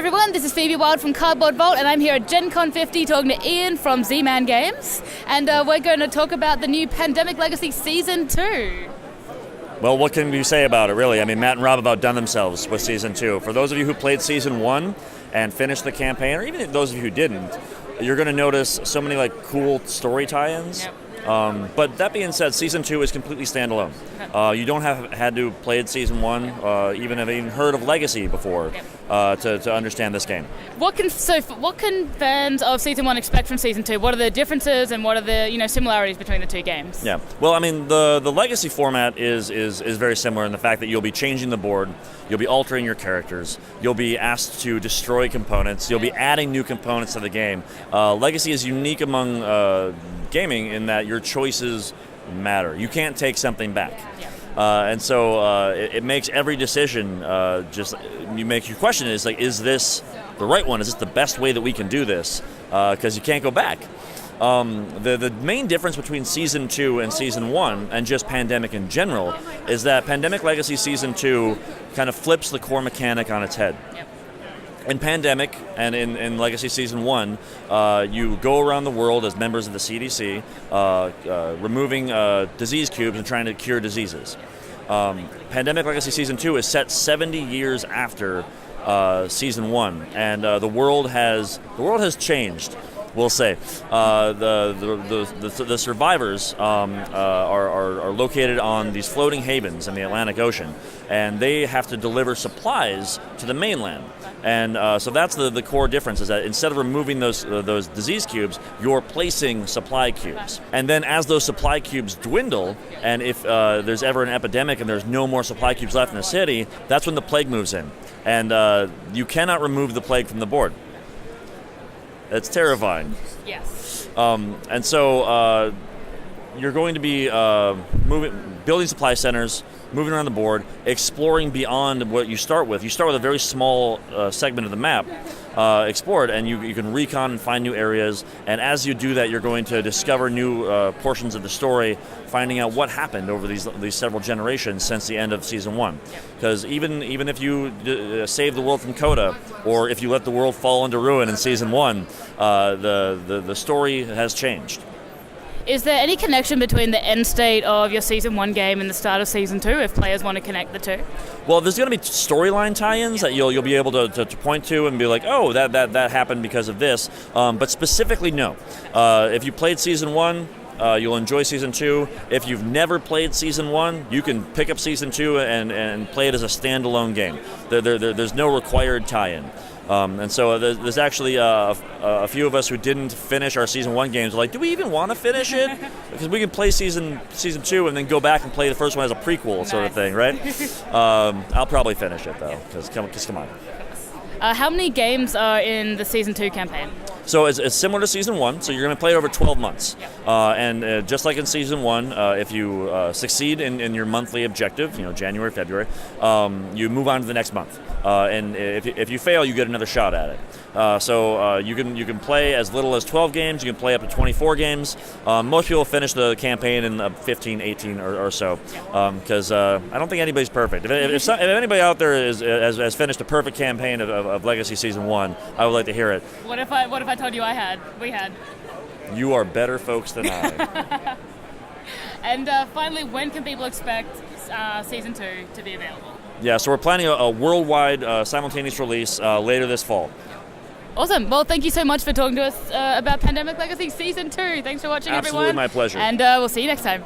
everyone, this is Phoebe Wild from Cardboard Vault, and I'm here at GenCon50 talking to Ian from Z-Man Games, and we're going to talk about the new Pandemic Legacy Season 2. Well, what can we say about it, really? I mean, Matt and Rob have outdone themselves with Season 2. For those of you who played Season 1 and finished the campaign, or even those of you who didn't, you're going to notice so many cool story tie-ins. Yep. But that being said, Season 2 is completely standalone. You don't have had to have played Season 1, even have even heard of Legacy before, to understand this game. What can fans of Season 1 expect from Season 2? What are the differences and what are the similarities between the two games? Yeah, well, I mean, the Legacy format is very similar in the fact that you'll be changing the board, you'll be altering your characters, you'll be asked to destroy components, you'll be adding new components to the game. Legacy is unique among gaming in that your choices matter. You can't take something back. And so it makes every decision you make your question is this the right one? Is this the best way that we can do this? Because you can't go back. The main difference between Season 2 and Season 1, and just Pandemic in general, is that Pandemic Legacy Season 2 kind of flips the core mechanic on its head. In Pandemic and in Legacy Season 1, you go around the world as members of the CDC, removing disease cubes and trying to cure diseases. Pandemic Legacy Season 2 is set 70 years after Season 1, and the world has changed. We'll say the survivors are located on these floating havens in the Atlantic Ocean, and they have to deliver supplies to the mainland. And so that's the core difference, is that instead of removing those disease cubes, you're placing supply cubes. And then as those supply cubes dwindle, and if there's ever an epidemic and there's no more supply cubes left in the city, that's when the plague moves in. And you cannot remove the plague from the board. It's terrifying. Yes. And so you're going to be building supply centers, moving around the board, exploring beyond what you start with. You start with a very small segment of the map explored, and you can recon and find new areas. And as you do that, you're going to discover new portions of the story, finding out what happened over these several generations since the end of Season 1. Because even if you save the world from Coda, or if you let the world fall into ruin in Season 1, the story has changed. Is there any connection between the end state of your Season 1 game and the start of Season 2, if players want to connect the two? Well, there's going to be storyline tie-ins that you'll be able to point to and be like, oh, that happened because of this. But specifically, no. If you played Season 1, you'll enjoy Season 2. If you've never played Season 1, you can pick up Season 2 and play it as a standalone game. There's no required tie-in. And so there's actually a few of us who didn't finish our Season 1 games. Like, do we even want to finish it? Because we can play Season 2 and then go back and play the first one as a prequel sort of thing, right? I'll probably finish it, though, because come on. How many games are in the Season 2 campaign? So it's similar to Season 1, so you're going to play it over 12 months. And just like in Season 1, if you succeed in your monthly objective, January, February, you move on to the next month. And if you fail, you get another shot at it. So you can play as little as 12 games, you can play up to 24 games. Most people finish the campaign in 15, 18 or so, because I don't think anybody's perfect. If anybody out there has finished a perfect campaign of Legacy Season 1, I would like to hear it. What if I told you we had? You are better folks than I. And finally, when can people expect Season 2 to be available? Yeah, so we're planning a worldwide simultaneous release later this fall. Awesome. Well, thank you so much for talking to us about Pandemic Legacy Season 2. Thanks for watching, everyone. Absolutely, my pleasure. And we'll see you next time.